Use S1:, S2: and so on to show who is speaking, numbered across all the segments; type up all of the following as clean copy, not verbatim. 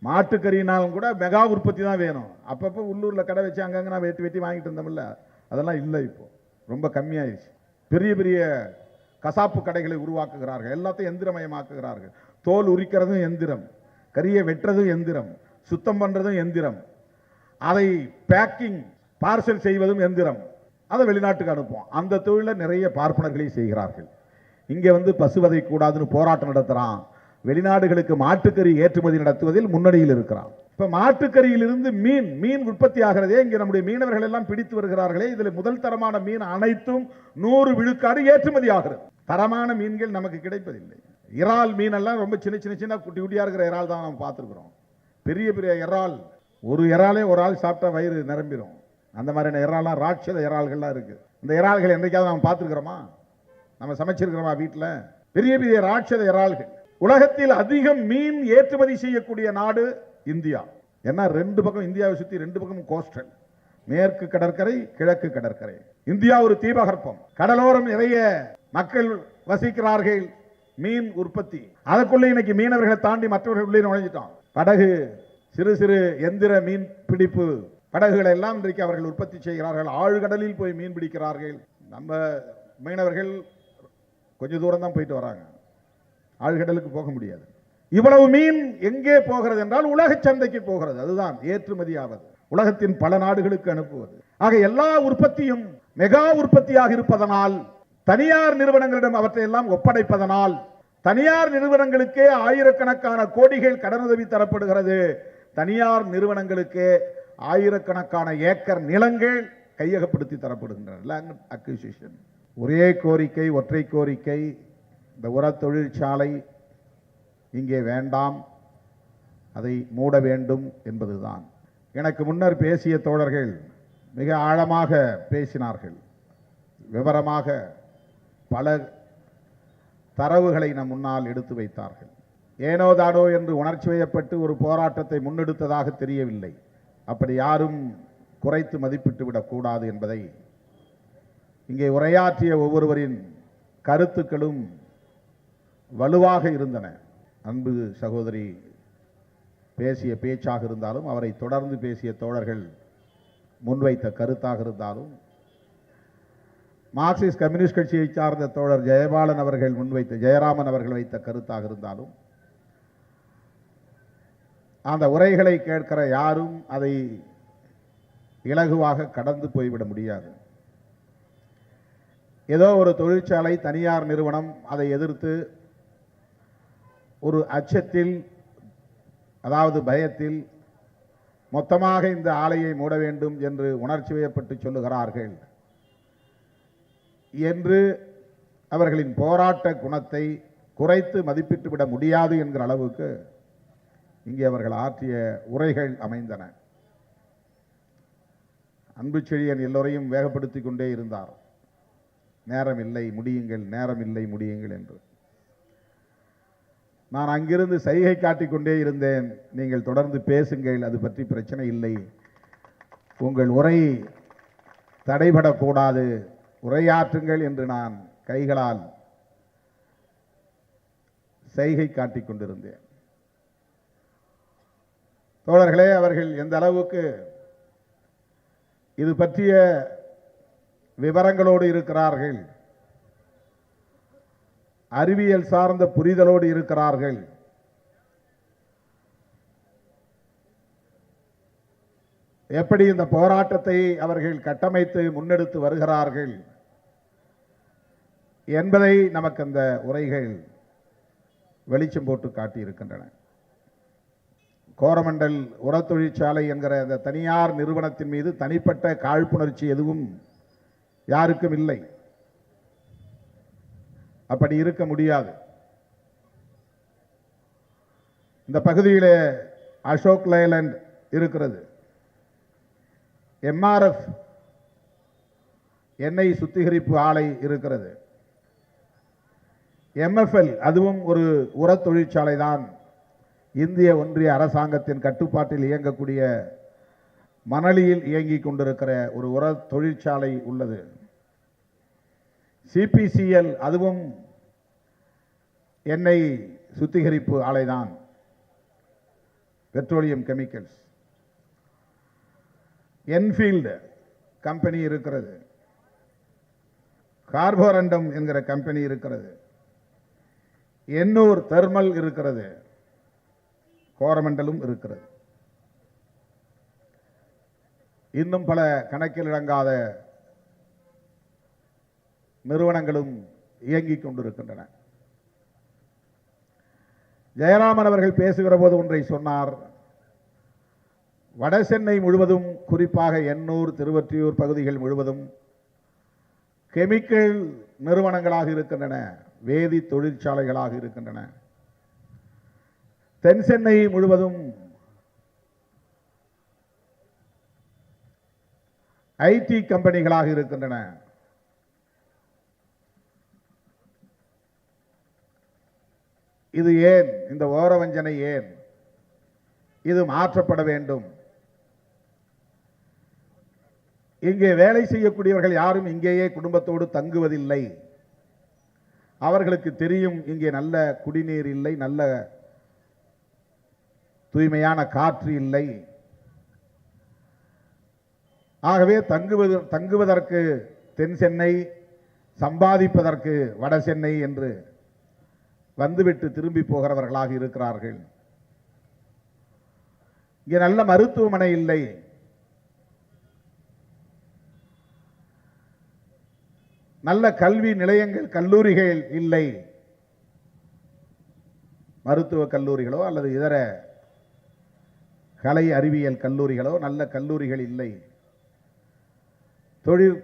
S1: மாட்டுக்கறினாலும் கூட மெகா உற்பத்தி தான் வேணும். அப்பப்போ உள்ளூரில் கடை வச்சு அங்கங்கே நான் வெட்டி வெட்டி வாங்கிட்டு இருந்தோம்ல, அதெல்லாம் இல்லை. இப்போ ரொம்ப கம்மியாயிடுச்சு. பெரிய பெரிய கசாப்பு கடைகளை உருவாக்குகிறார்கள், எல்லாத்தையும் எந்திரமயமாக்குகிறார்கள். தோல் உரிக்கிறதும் எந்திரம், கறியை வெட்டுறதும் எந்திரம், சுத்தம் பண்ணுறதும் எந்திரம், அதை பேக்கிங் பார்சல் செய்வதும் எந்திரம். அதை வெளிநாட்டுக்கு அனுப்புவோம். அந்த தொழிலில் நிறைய பார்ப்பனர்களை செய்கிறார்கள். இங்கே வந்து பசுவதை கூடாதுன்னு போராட்டம் நடத்துகிறான். வெளிநாடுகளுக்கு மாட்டுக்கறி ஏற்றுமதி நடத்துவதில் முன்னணியில் இருக்கிறான். இப்ப மாட்டுக்கறியிலிருந்து மீன் உற்பத்தி ஆகிறதே இங்கே நம்முடைய மீனவர்கள் எல்லாம் பிடித்து வருகிறார்களே, இதில் முதல் தரமான மீன் அனைத்தும் 100 விழுக்காடு ஏற்றுமதி ஆகிறது. தரமான மீன்கள் நமக்கு கிடைப்பதில்லை. இறால் மீன் எல்லாம் ரொம்ப சின்ன சின்ன சின்ன குட்டி குட்டியா இருக்கிற இறால் தான் நம்ம பார்த்துருக்கிறோம். பெரிய பெரிய இறால், ஒரு இறாலே ஒரு ஆள் சாப்பிட்டா வயிறு நிரம்பிடும். அந்த மாதிரியான இறாலாம் ராட்சத இறால்கள்லாம் இருக்கு. இந்த இறால்கள் என்றைக்காவது நம்ம பார்த்துருக்கிறோமா? நம்ம சமைச்சிருக்கிறோமா வீட்டில்? பெரிய பெரிய ராட்சத இறால்கள். உலகத்தில் அதிகம் மீன் ஏற்றுமதி செய்யக்கூடிய நாடு இந்தியா. ஏன்னா 2 பக்கம் இந்தியாவை சுற்றி 2 பக்கம் கோஸ்டல், மேற்கு கடற்கரை கிழக்கு கடற்கரை. இந்தியா ஒரு தீபகற்பம், கடலோரம் நிறைய மக்கள் வசிக்கிறார்கள். மீன் உற்பத்தி, அதற்குள்ளே இன்னைக்கு மீனவர்களை தாண்டி மற்றவர்கள் உள்ளே நுழைஞ்சிட்டோம். படகு, சிறு சிறு எந்திர மீன் பிடிப்பு படகுகளை எல்லாம் இன்றைக்கு அவர்கள் உற்பத்தி செய்கிறார்கள். ஆழ்கடலில் போய் மீன் பிடிக்கிறார்கள். நம்ம மீனவர்கள் கொஞ்சம் தூரம் தான் போயிட்டு வராங்க, ஆழ்கடலுக்கு போக முடியாது. இவ்வளவு மீன் எங்கே போகிறது என்றால் உலக சந்தைக்கு போகிறது. அதுதான் ஏற்றுமதி ஆவது, உலகத்தின் பல நாடுகளுக்கு அனுப்புவது. ஆக எல்லா உற்பத்தியும் மெகா உற்பத்தியாக இருப்பதனால், தனியார் நிறுவனங்களிடம் அவற்றை எல்லாம் ஒப்படைப்பதனால், தனியார் நிறுவனங்களுக்கே ஆயிரக்கணக்கான கோடிகள் கடனுதவி தரப்படுகிறது. தனியார் நிறுவனங்களுக்கு ஆயிரக்கணக்கான ஏக்கர் நிலங்கள் கையகப்படுத்தி தரப்படுகின்றன. Land acquisition. ஒரே கோரிக்கை, ஒற்றை கோரிக்கை, இந்த உர தொழிற்சாலை இங்கே வேண்டாம், அதை மூட வேண்டும் என்பதுதான். எனக்கு முன்னர் பேசிய தோழர்கள் மிக ஆழமாக பேசினார்கள், விவரமாக பல தரவுகளை நம் முன்னால் எடுத்து வைத்தார்கள். ஏனோ தானோ என்று உணர்ச்சி வயப்பட்டு ஒரு போராட்டத்தை முன்னெடுத்ததாக தெரியவில்லை. அப்படி யாரும் குறைத்து மதிப்பிட்டு விடக்கூடாது என்பதை இங்கே உரையாற்றிய ஒவ்வொருவரின் கருத்துக்களும் வலுவாக இருந்தன. அன்பு சகோதரி பேசிய பேச்சாக இருந்தாலும், அவரை தொடர்ந்து பேசிய தோழர்கள் முன்வைத்த கருத்தாக இருந்தாலும், மார்க்சிஸ்ட் கம்யூனிஸ்ட் கட்சியை சார்ந்த தோழர் ஜெயபாலன் அவர்கள் முன்வைத்த, ஜெயராமன் அவர்கள் வைத்த கருத்தாக இருந்தாலும், அந்த உரைகளை கேட்கிற யாரும் அதை இலகுவாக கடந்து போய்விட முடியாது. ஏதோ ஒரு தொழிற்சாலை, தனியார் நிறுவனம் அதை எதிர்த்து ஒரு அச்சத்தில், அதாவது பயத்தில், மொத்தமாக இந்த ஆலையை மூட வேண்டும் என்று உணர்ச்சி வயப்பட்டு சொல்லுகிறார்கள் என்று அவர்களின் போராட்ட குணத்தை குறைத்து மதிப்பிட்டு விட முடியாது என்கிற அளவுக்கு இங்கே அவர்கள் ஆற்றிய உரைகள் அமைந்தன. அன்பு செழியன் எல்லோரையும் வேகப்படுத்தி கொண்டே இருந்தார். நேரம் இல்லை முடியுங்கள், நேரம் இல்லை முடியுங்கள் என்று. நான் அங்கிருந்து சைகை காட்டிக்கொண்டே இருந்தேன். நீங்கள் தொடர்ந்து பேசுங்கள், அது பற்றி பிரச்சனை இல்லை, உங்கள் உரை தடைபடக்கூடாது, உரையாற்றுங்கள் என்று நான் கைகளால் சைகை காட்டிக் கொண்டிருந்தேன். தோழர்களே, அவர்கள் எந்த அளவுக்கு இது பற்றிய விவரங்களோடு இருக்கிறார்கள், அறிவியல் சார்ந்த புரிதலோடு இருக்கிறார்கள், எப்படி இந்த போராட்டத்தை அவர்கள் கட்டமைத்து முன்னெடுத்து வருகிறார்கள் என்பதை நமக்கு அந்த உரைகள் வெளிச்சம் போட்டு காட்டியிருக்கின்றன. கோரமண்டல் உர தொழிற்சாலை என்கிற அந்த தனியார் நிறுவனத்தின் மீது தனிப்பட்ட காழ்ப்புணர்ச்சி எதுவும் யாருக்கும் இல்லை. அப்படி இருக்க முடியாது. இந்த பகுதியில் அசோக் லேலண்ட் இருக்கிறது, MRF எண்ணெய் சுத்திகரிப்பு ஆலை இருக்கிறது, MFL அதுவும் ஒரு உர தொழிற்சாலை தான். இந்திய ஒன்றிய அரசாங்கத்தின் கட்டுப்பாட்டில் இயங்கக்கூடிய மணலியில் இயங்கிக் கொண்டிருக்கிற ஒரு உர தொழிற்சாலை உள்ளது. CPCL அதுவும் எண்ணெய் சுத்திகரிப்பு ஆலைதான். Petroleum chemicals. என்ஃபீல்டு கம்பெனி இருக்கிறது, கார்போரண்டம் என்கிற கம்பெனி இருக்கிறது, எண்ணூர் தெர்மல் இருக்கிறது, கோரமண்டலும் இருக்கிறது. இன்னும் பல கணக்கில் அடங்காத நிறுவனங்களும் இயங்கிக் கொண்டிருக்கின்றன. ஜெயராமன் அவர்கள் பேசுகிற போது ஒன்றை சொன்னார். வட சென்னை முழுவதும், குறிப்பாக எண்ணூர், திருவொற்றியூர் பகுதிகள் முழுவதும் கெமிக்கல் நிறுவனங்களாக இருக்கின்றன, வேதி தொழிற்சாலைகளாக இருக்கின்றன. தென் சென்னை முழுவதும் ஐடி கம்பெனிகளாக இருக்கின்றன. இது ஏன்? இந்த ஓரவஞ்சனை ஏன்? இது மாற்றப்பட வேண்டும். இங்கே வேலை செய்யக்கூடியவர்கள் யாரும் இங்கேயே குடும்பத்தோடு தங்குவதில்லை. அவர்களுக்கு தெரியும் இங்கே நல்ல குடிநீர் இல்லை, நல்ல தூய்மையான காற்று இல்லை. ஆகவே தங்குவதற்கு தென் சென்னை, சம்பாதிப்பதற்கு வட சென்னை என்று வந்துவிட்டு திரும்பி போகிறவர்களாக இருக்கிறார்கள். இங்கே நல்ல மருத்துவமனை இல்லை, நல்ல கல்வி நிலையங்கள், கல்லூரிகள் இல்லை. மருத்துவ கல்லூரிகளோ அல்லது இதர கலை அறிவியல் கல்லூரிகளோ நல்ல கல்லூரிகள் இல்லை. தொழில்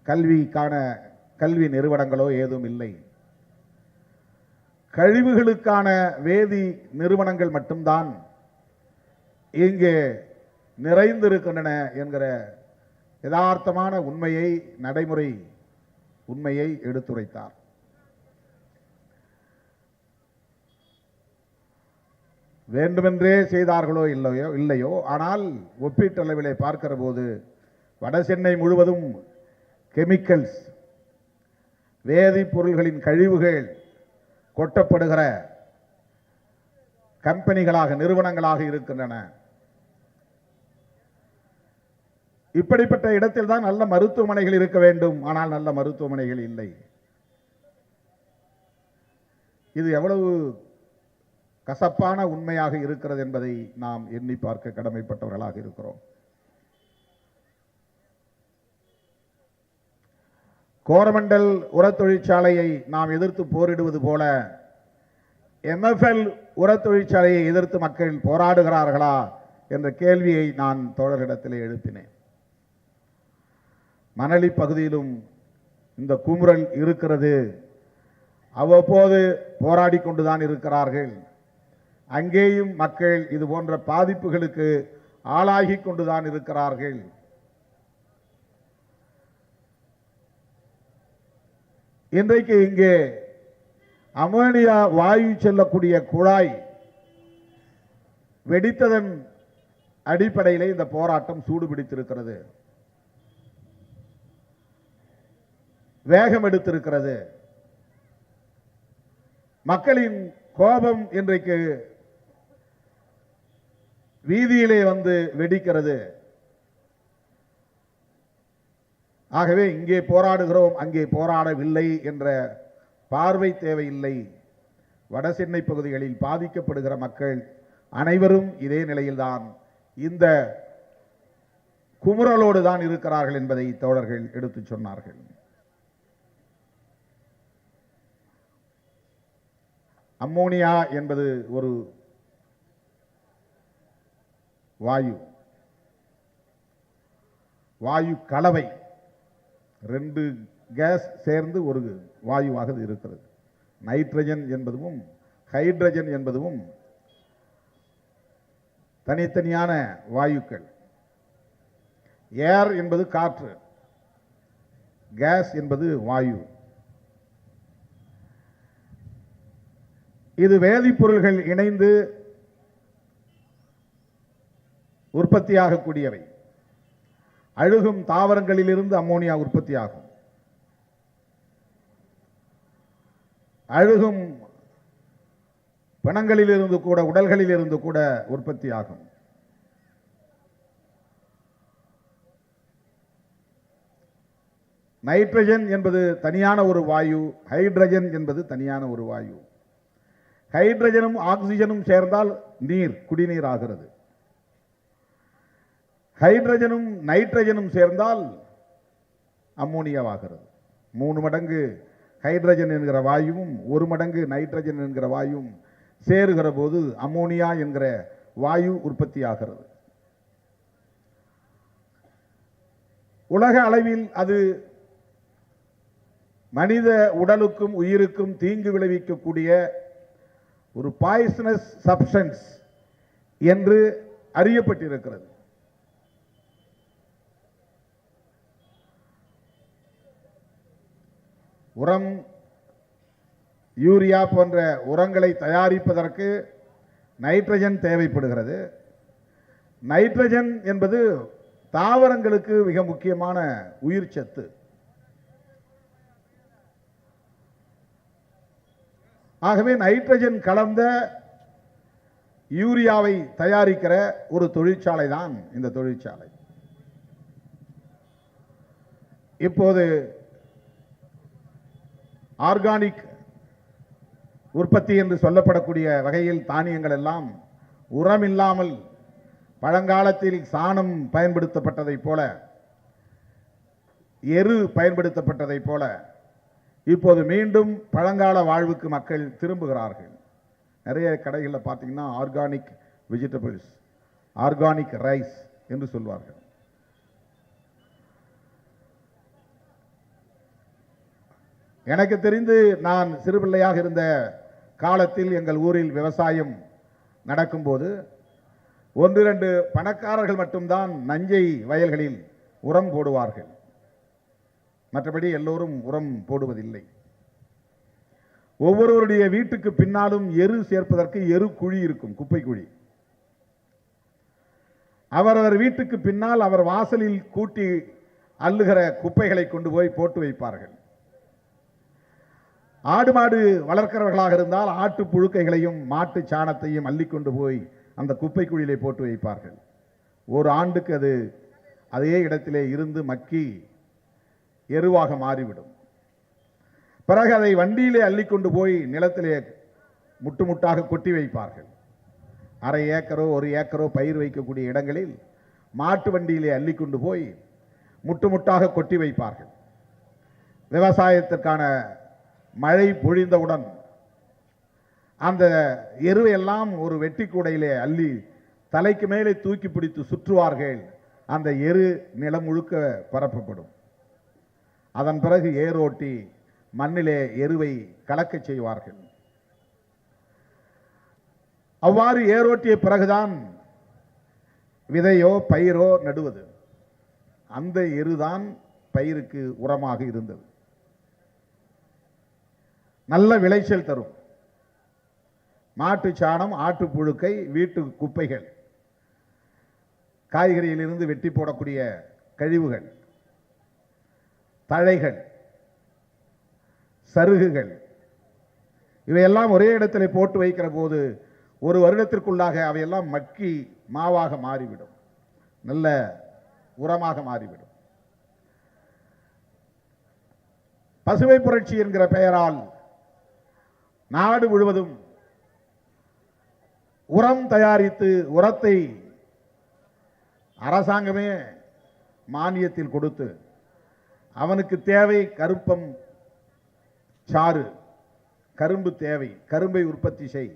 S1: கல்விக்கான கல்வி நிறுவனங்களோ ஏதும் இல்லை. கழிவுகளுக்கான வேதி நிறுவனங்கள் மட்டும்தான் இங்கே நிறைந்திருக்கின்றன என்கிற யதார்த்தமான உண்மையை, நடைமுறை உண்மையை எடுத்துரைத்தார். வேண்டுமென்றே செய்தார்களோ இல்லையோ, ஆனால் ஒப்பீட்டளவிலே பார்க்கிற போது வட சென்னை முழுவதும் கெமிக்கல்ஸ், வேதிப்பொருள்களின் கழிவுகள் கொட்டப்படுகிற கம்பெனிகளாக, நிறுவனங்களாக இருக்கின்றன. இப்படிப்பட்ட இடத்தில் தான் நல்ல மருத்துவமனைகள் இருக்க வேண்டும். ஆனால் நல்ல மருத்துவமனைகள் இல்லை. இது எவ்வளவு கசப்பான உண்மையாக இருக்கிறது என்பதை நாம் எண்ணி பார்க்க கடமைப்பட்டவர்களாக இருக்கிறோம். கோரமண்டல் உர தொழிற்சாலையை நாம் எதிர்த்து போரிடுவது போல MFL உர தொழிற்சாலையை எதிர்த்து மக்கள் போராடுகிறார்களா என்ற கேள்வியை நான் தோழரிடத்திலே எழுப்பினேன். மணலி பகுதியிலும் இந்த குமுறல் இருக்கிறது. அவ்வப்போது போராடி கொண்டுதான் இருக்கிறார்கள். அங்கேயும் மக்கள் இது போன்ற பாதிப்புகளுக்கு ஆளாகி கொண்டுதான் இருக்கிறார்கள். இன்றைக்கு இங்கே அமோனியா வாயு செல்லக்கூடிய குழாய் வெடித்ததன் அடிப்படையிலே இந்த போராட்டம் சூடுபிடித்திருக்கிறது, வேகம் எடுத்திருக்கிறது. மக்களின் கோபம் இன்றைக்கு வீதியிலே வந்து வெடிக்கிறது. ஆகவே இங்கே போராடுகிறோம், அங்கே போராடவில்லை என்ற பார்வை தேவையில்லை. வட சென்னை பகுதிகளில் பாதிக்கப்படுகிற மக்கள் அனைவரும் இதே நிலையில்தான், இந்த குமுறலோடு தான் இருக்கிறார்கள் என்பதை தோழர்கள் எடுத்துச் சொன்னார்கள். அம்மோனியா என்பது ஒரு வாயு, வாயு கலவை. 2 கேஸ் சேர்ந்து ஒரு வாயுவாக இருக்கிறது. நைட்ரஜன் என்பதும் ஹைட்ரஜன் என்பதும் தனித்தனியான வாயுக்கள். ஏர் என்பது காற்று, கேஸ் என்பது வாயு. இது வேதிப்பொருள்கள் இணைந்து உற்பத்தியாகக்கூடியவை. அழுகும் தாவரங்களிலிருந்து அம்மோனியா உற்பத்தியாகும். அழுகும் பிணங்களில் இருந்து கூட, உடல்களில் இருந்து கூட உற்பத்தி ஆகும். நைட்ரஜன் என்பது தனியான ஒரு வாயு, ஹைட்ரஜன் என்பது தனியான ஒரு வாயு. ஹைட்ரஜனும் ஆக்சிஜனும் சேர்ந்தால் நீர், குடிநீர் ஆகிறது. ஹைட்ரஜனும் நைட்ரஜனும் சேர்ந்தால் அம்மோனியாவாகிறது. 3 மடங்கு ஹைட்ரஜன் என்கிற வாயுவும் 1 மடங்கு நைட்ரஜன் என்கிற வாயுவும் சேருகிற போது அம்மோனியா என்கிற வாயு உற்பத்தி ஆகிறது. உலக அளவில் அது மனித உடலுக்கும் உயிருக்கும் தீங்கு விளைவிக்கக்கூடிய ஒரு பாய்சனஸ் சப்ஸ்டன்ஸ் என்று அறியப்பட்டிருக்கிறது. உரம், யூரியா போன்ற உரங்களை தயாரிப்பதற்கு நைட்ரஜன் தேவைப்படுகிறது. நைட்ரஜன் என்பது தாவரங்களுக்கு மிக முக்கியமான உயிர் சத்து. ஆகவே நைட்ரஜன் கலந்த யூரியாவை தயாரிக்கிற ஒரு தொழிற்சாலை தான் இந்த தொழிற்சாலை. இப்போது ஆர்கானிக் உற்பத்தி என்று சொல்லப்படக்கூடிய வகையில் தானியங்கள் எல்லாம் உரம் இல்லாமல் பழங்காலத்தில் சாணம் பயன்படுத்தப்பட்டதைப் போல, எரு பயன்படுத்தப்பட்டதைப் போல இப்போது மீண்டும் பழங்கால வாழ்வுக்கு மக்கள் திரும்புகிறார்கள். நிறைய கடைகளில் பார்த்தீங்கன்னா ஆர்கானிக் வெஜிடபிள்ஸ், ஆர்கானிக் ரைஸ் என்று சொல்வார்கள். எனக்கு தெரிந்து நான் சிறுபிள்ளையாக இருந்த காலத்தில் எங்கள் ஊரில் விவசாயம் நடக்கும்போது 1-2 பணக்காரர்கள் மட்டும்தான் நஞ்சை வயல்களில் உரம் போடுவார்கள். மற்றபடி எல்லோரும் உரம் போடுவதில்லை. ஒவ்வொருவருடைய வீட்டுக்கு பின்னாலும் எரு சேர்ப்பதற்கு எரு குழி இருக்கும், குப்பை குழி. அவரவர் வீட்டுக்கு பின்னால் அவர் வாசலில் கூட்டி அள்ளுகிற குப்பைகளை கொண்டு போய் போட்டு வைப்பார்கள். ஆடு மாடு வளர்க்கிறவர்களாக இருந்தால் ஆட்டு புழுக்கைகளையும் மாட்டு சாணத்தையும் அள்ளிக்கொண்டு போய் அந்த குப்பை குழியிலே போட்டு வைப்பார்கள். ஒரு ஆண்டுக்கு அது அதே இடத்திலே இருந்து மக்கி எருவாக மாறிவிடும். பிறகு அதை வண்டியிலே அள்ளிக்கொண்டு போய் நிலத்திலே முட்டு முட்டாக கொட்டி வைப்பார்கள். 1/2 ஏக்கரோ 1 ஏக்கரோ பயிர் வைக்கக்கூடிய இடங்களில் மாட்டு வண்டியிலே அள்ளிக்கொண்டு போய் முட்டு முட்டாக கொட்டி வைப்பார்கள். விவசாயத்திற்கான மழை பொழிந்தவுடன் அந்த எருவையெல்லாம் ஒரு வெட்டி கூடையிலே அள்ளி தலைக்கு மேலே தூக்கி பிடித்து சுற்றுவார்கள். அந்த எரு நிலம் முழுக்க பரப்பப்படும். அதன் பிறகு ஏரோட்டி மண்ணிலே எருவை கலக்கச் செய்வார்கள். அவ்வாறு ஏரோட்டிய பிறகுதான் விதையோ பயிரோ நடுவது. அந்த எருதான் பயிருக்கு உரமாக இருந்தது. நல்ல விளைச்சல் தரும். மாட்டு சாணம், ஆட்டு புழுக்கை, வீட்டு குப்பைகள், காய்கறியிலிருந்து வெட்டி போடக்கூடிய கழிவுகள், தழைகள், சருகுகள், இவையெல்லாம் ஒரே இடத்தில் போட்டு வைக்கிற போது 1 வருடத்திற்குள்ளாக அவையெல்லாம் மக்கி மாவாக மாறிவிடும், நல்ல உரமாக மாறிவிடும். பசுமை புரட்சி என்கிற பெயரால் நாடு முழுவதும் உரம் தயாரித்து உரத்தை அரசாங்கமே மானியத்தில் கொடுத்து, அவனுக்கு தேவை கருப்பம் சாறு, கரும்பு தேவை, கரும்பை உற்பத்தி செய்,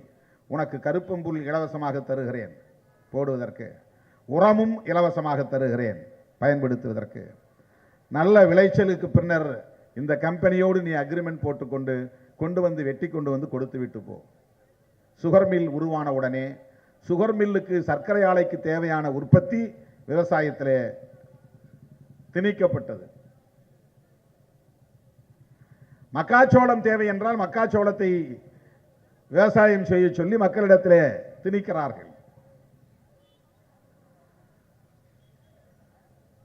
S1: உனக்கு கருப்பம்புல் இலவசமாக தருகிறேன் போடுவதற்கு, உரமும் இலவசமாக தருகிறேன் பயன்படுத்துவதற்கு. நல்ல விளைச்சலுக்கு பின்னர் இந்த கம்பெனியோடு நீ அக்ரிமெண்ட் போட்டுக்கொண்டு கொண்டு வந்து வெட்டி கொண்டு வந்து கொடுத்து விட்டு போ. சுகர் மில் உருவான உடனே சுகர் மில்லுக்கு, சர்க்கரை ஆலைக்கு தேவையான உற்பத்தி விவசாயத்திலே திணிக்கப்பட்டது. மக்காச்சோளம் தேவை என்றால் மக்காச்சோளத்தை விவசாயம் செய்ய சொல்லி மக்களிடத்திலே திணிக்கிறார்கள்.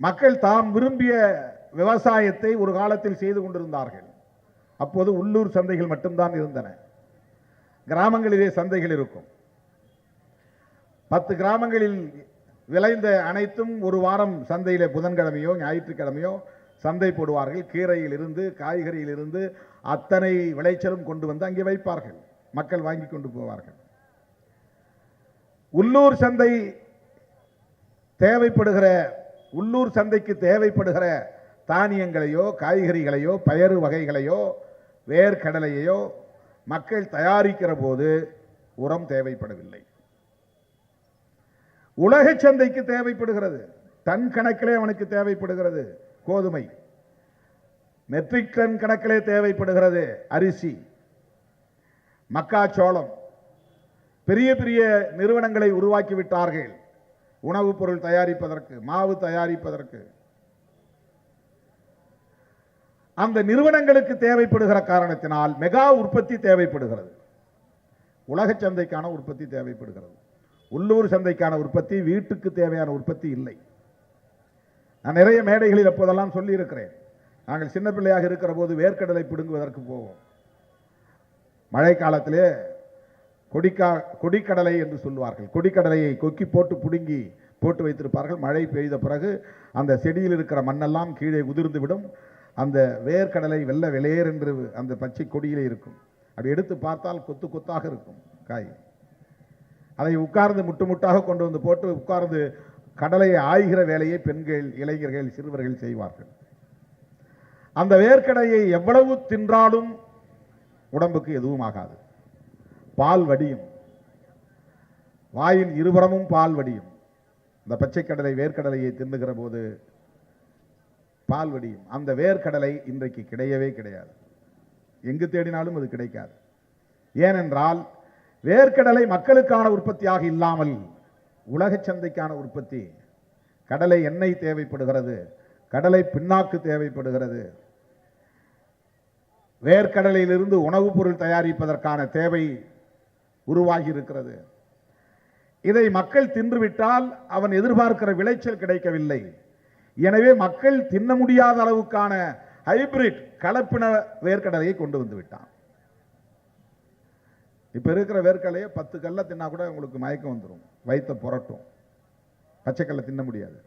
S1: மக்கள் தாம் விரும்பிய விவசாயத்தை ஒரு காலத்தில் செய்து கொண்டிருந்தார்கள். அப்போது உள்ளூர் சந்தைகள் மட்டும்தான் இருந்தன. கிராமங்களிலே சந்தைகள் இருக்கும். 10 கிராமங்களில் விளைந்த அனைத்தும் ஒரு வாரம் சந்தையிலே புதன்கிழமையோ ஞாயிற்றுக்கிழமையோ சந்தை போடுவார்கள். கீரையில் இருந்து காய்கறியில் இருந்து அத்தனை விளைச்சலும் கொண்டு வந்து அங்கே வைப்பார்கள். மக்கள் வாங்கி கொண்டு போவார்கள். உள்ளூர் சந்தை தேவைப்படுகிற உள்ளூர் சந்தைக்கு தேவைப்படுகிற தானியங்களையோ காய்கறிகளையோ பயறு வகைகளையோ வேர்க்கடலையோ மக்கள் தயாரிக்கிற போது உரம் தேவைப்படவில்லை. உலக சந்தைக்கு தேவைப்படுகிறது. டன் கணக்கிலே அவனுக்கு தேவைப்படுகிறது கோதுமை, மெட்ரிக் டன் கணக்கிலே தேவைப்படுகிறது அரிசி, மக்காச்சோளம். பெரிய பெரிய நிறுவனங்களை உருவாக்கிவிட்டார்கள் உணவுப் பொருள் தயாரிப்பதற்கு, மாவு தயாரிப்பதற்கு. அந்த நிறுவனங்களுக்கு தேவைப்படுகிற காரணத்தினால் மெகா உற்பத்தி தேவைப்படுகிறது. உலக சந்தைக்கான உற்பத்தி தேவைப்படுகிறது. உள்ளூர் சந்தைக்கான உற்பத்தி, வீட்டுக்கு தேவையான உற்பத்தி இல்லை. நான் நிறைய மேடைகளில் அப்போதெல்லாம் சொல்லி இருக்கிறேன். நாங்கள் சின்ன பிள்ளையாக இருக்கிற போது வேர்க்கடலை பிடுங்குவதற்கு போவோம். மழை காலத்திலே கொடிக்கடலை என்று சொல்லுவார்கள். கொடிக்கடலையை கொக்கி போட்டு பிடுங்கி போட்டு வைத்திருப்பார்கள். மழை பெய்த பிறகு அந்த செடியில் இருக்கிற மண்ணெல்லாம் கீழே உதிர்ந்து விடும். அந்த வேர்க்கடலை வெள்ளை வெளியேர் என்று அந்த பச்சை கொடியிலே இருக்கும். அப்படி எடுத்து பார்த்தால் கொத்து கொத்தாக இருக்கும் காய். அதை உட்கார்ந்து முட்டு முட்டாக கொண்டு வந்து போட்டு உட்கார்ந்து கடலையை ஆய்கிற வேலையை பெண்கள், இளைஞர்கள், சிறுவர்கள் செய்வார்கள். அந்த வேர்க்கடையை எவ்வளவு தின்றாலும் உடம்புக்கு எதுவும் ஆகாது. பால் வடியும், வாயின் இருபுறமும் பால் வடியும். இந்த பச்சை கடலை வேர்க்கடலையை தின்னுகிற போது பால் வடியும். அந்த வேர்க்கடலை இன்றைக்கு கிடையவே கிடையாது. எங்கு தேடினாலும் அது கிடைக்காது. ஏனென்றால் வேர்க்கடலை மக்களுக்கான உற்பத்தியாக இல்லாமல் உலக சந்தைக்கான உற்பத்தி. கடலை எண்ணெய் தேவைப்படுகிறது, கடலை பின்னாக்கு தேவைப்படுகிறது. வேர்க்கடலையிலிருந்து உணவுப் பொருள் தயாரிப்பதற்கான தேவை உருவாகி இருக்கிறது. இதை மக்கள் தின்றுவிட்டால் அவன் எதிர்பார்க்கிற விளைச்சல் கிடைக்கவில்லை. எனவே மக்கள் தின்ன முடியாத அளவுக்கான ஹைபிரிட் கலப்பின வேர்க்கடலையை கொண்டு வந்து விட்டான். இப்ப இருக்கிற வேர்க்கடலையை 10 கல்ல தின்னா கூட உங்களுக்கு மயக்கம் வந்துடும், வயிற்ற புரட்டும். பச்சைக்கல்ல தின்ன முடியாது.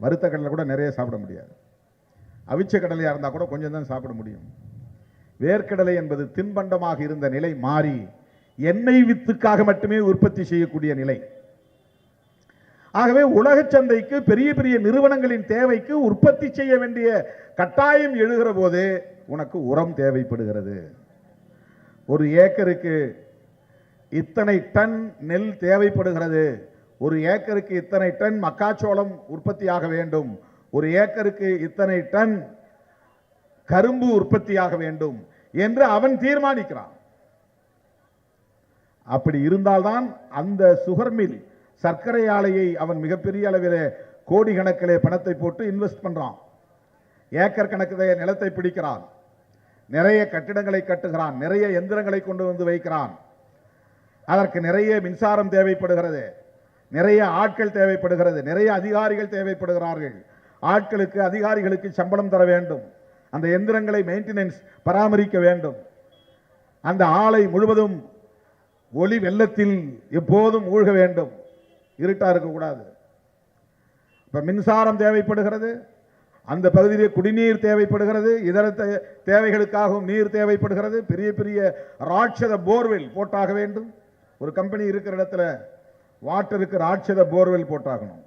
S1: வறுத்த கடலை கூட நிறைய சாப்பிட முடியாது. அவிச்ச கடலையா இருந்தா கூட கொஞ்சம் தான் சாப்பிட முடியும். வேர்க்கடலை என்பது தின்பண்டமாக இருந்த நிலை மாறி எண்ணெய் வித்துக்காக மட்டுமே உற்பத்தி செய்யக்கூடிய நிலை. ஆகவே உலக சந்தைக்கு பெரிய பெரிய நிறுவனங்களின் தேவைக்கு உற்பத்தி செய்ய வேண்டிய கட்டாயம் எழுகிற போது உனக்கு உரம் தேவைப்படுகிறது. ஒரு ஏக்கருக்கு இத்தனை டன் நெல் தேவைப்படுகிறது, ஒரு ஏக்கருக்கு இத்தனை டன் மக்காச்சோளம் உற்பத்தியாக வேண்டும், ஒரு ஏக்கருக்கு இத்தனை டன் கரும்பு உற்பத்தியாக வேண்டும் என்று அவன் தீர்மானிக்கிறான். அப்படி இருந்தால்தான் அந்த சுகர் மில், சர்க்கரை ஆலையை அவன் மிகப்பெரிய அளவிலே கோடி கணக்கிலே பணத்தை போட்டு இன்வெஸ்ட் பண்றான். ஏக்கர் கணக்கிலே நிலத்தை பிடிக்கிறான், நிறைய கட்டிடங்களை கட்டுகிறான், நிறைய எந்திரங்களை கொண்டு வந்து வைக்கிறான். அதற்கு நிறைய மின்சாரம் தேவைப்படுகிறது, நிறைய ஆட்கள் தேவைப்படுகிறது, நிறைய அதிகாரிகள் தேவைப்படுகிறார்கள். ஆட்களுக்கு அதிகாரிகளுக்கு சம்பளம் தர வேண்டும், அந்த எந்திரங்களை மெயின்டெனன்ஸ் பராமரிக்க வேண்டும். அந்த ஆலை முழுவதும் ஒளி வெள்ளத்தில் எப்போதும் மூழ்க வேண்டும், இருட்டா இருக்கக்கூடாது. இப்ப மின்சாரம் தேவைப்படுகிறது, அந்த பகுதியிலே குடிநீர் தேவைப்படுகிறது, இதர தேவைகளுக்காகவும் நீர் தேவைப்படுகிறது. பெரிய பெரிய ராட்சத போர்வெல் போட்டாக வேண்டும். ஒரு கம்பெனி இருக்கிற இடத்துல வாட்டருக்கு ராட்சத போர்வெல் போட்டாகணும்.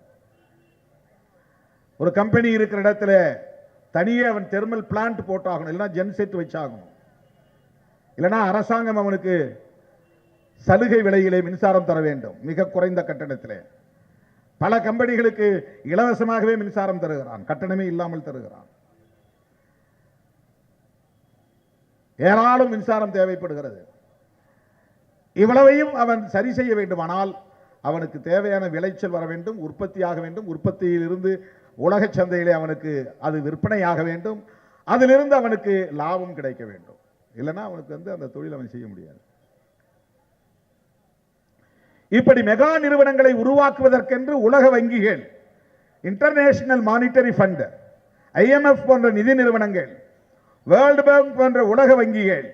S1: ஒரு கம்பெனி இருக்கிற இடத்துல தனியே அவன் தெர்மல் பிளான்ட் போட்டாகணும், இல்லைன்னா ஜென்செட் வச்சாகணும். இல்லைன்னா அரசாங்கம் அவனுக்கு சலுகை விலையிலே மின்சாரம் தர வேண்டும், மிக குறைந்த கட்டணத்திலே. பல கம்பெனிகளுக்கு இலவசமாகவே மின்சாரம் தருகிறான், கட்டணமே இல்லாமல் தருகிறான். ஏராளம் மின்சாரம் தேவைப்படுகிறது. இவ்வளவையும் அவன் சரி செய்ய வேண்டுமானால் அவனுக்கு தேவையான விளைச்சல் வர வேண்டும், உற்பத்தியாக வேண்டும். உற்பத்தியில் இருந்து உலக சந்தையிலே அவனுக்கு அது விற்பனையாக வேண்டும், அதிலிருந்து அவனுக்கு லாபம் கிடைக்க வேண்டும். இல்லைன்னா அவனுக்கு அந்த தொழில் அவன் செய்ய முடியாது. இப்படி மெகா நிறுவனங்களை உருவாக்குவதற்கென்று உலக வங்கிகள், இன்டர்நேஷனல் மானிட்டரி ஃபண்ட், IMF போன்ற நிதி நிறுவனங்கள், வேர்ல்டு பேங்க் போன்ற உலக வங்கிகள்,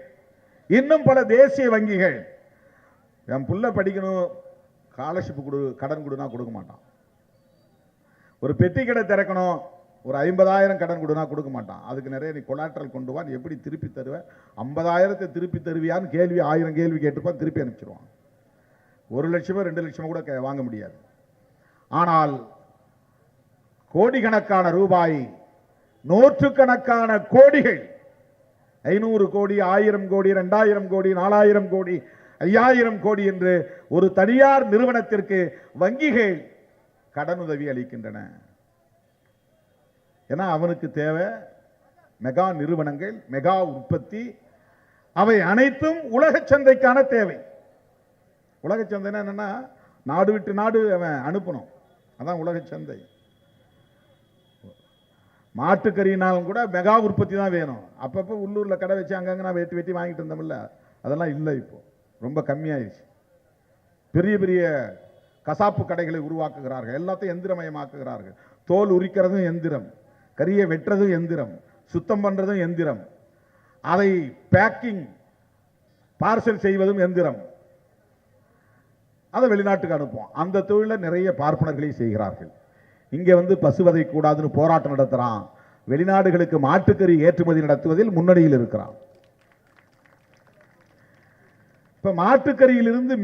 S1: இன்னும் பல தேசிய வங்கிகள் என் புள்ள படிக்கணும், ஸ்காலர்ஷிப் கொடு, கடன் கொடுனா கொடுக்க மாட்டான். ஒரு பெட்டி கடை திறக்கணும், ஒரு 50,000 கடன் கொடுனா கொடுக்க மாட்டான். அதுக்கு நிறைய நீ கொலாட்ரல் கொண்டு வா, நீ எப்படி திருப்பி தருவ, 50,000 திருப்பி தருவியான்னு கேள்வி 1000 கேள்வி கேட்டுப்பான், திருப்பி அனுப்பிச்சிருவான். 1 லட்சமோ 2 லட்சமோ கூட வாங்க முடியாது. ஆனால் கோடிக்கணக்கான ரூபாய், நூற்றுக்கணக்கான கோடிகள், 500 கோடி, 1000 கோடி, 2000 கோடி, 4000 கோடி, 5000 கோடி என்று ஒரு தனியார் நிறுவனத்திற்கு வங்கிகள் கடனுதவி அளிக்கின்றன. ஏன்னா அவனுக்கு தேவை மெகா நிறுவனங்கள், மெகா உற்பத்தி, அவை அனைத்தும் உலக சந்தைக்கான தேவை. உலக சந்தைன்னா என்னன்னா, நாடு விட்டு நாடு அவன் அனுப்பணும், அதான் உலக சந்தை. மாட்டுக்கறினாலும் கூட மெகா உற்பத்தி தான் வேணும். அப்பப்போ உள்ளூரில் கடை வச்சு அங்கங்கே நான் வெட்டி வெட்டி வாங்கிட்டு இருந்தோம்ல, அதெல்லாம் இல்லை, இப்போ ரொம்ப கம்மியாயிடுச்சு. பெரிய பெரிய கசாப்பு கடைகளை உருவாக்குகிறார்கள், எல்லாத்தையும் எந்திரமயமாக்குகிறார்கள். தோல் உரிக்கிறதும் எந்திரம், கறியை வெட்டுறதும் எந்திரம், சுத்தம் பண்ணுறதும் எந்திரம், அதை பேக்கிங் பார்சல் செய்வதும் எந்திரம். அதை வெளிநாட்டுக்கு அனுப்புவோம். அந்த தொழிலை நிறைய பார்ப்பனர்களை செய்கிறார்கள். இங்கே வந்து பசுவதை கூடாதுன்னு போராட்டம் நடத்துகிறான். வெளிநாடுகளுக்கு மாட்டுக்கறி ஏற்றுமதி நடத்துவதில் முன்னணியில் இருக்கிறான். இப்ப மாட்டுக்கறியிலிருந்து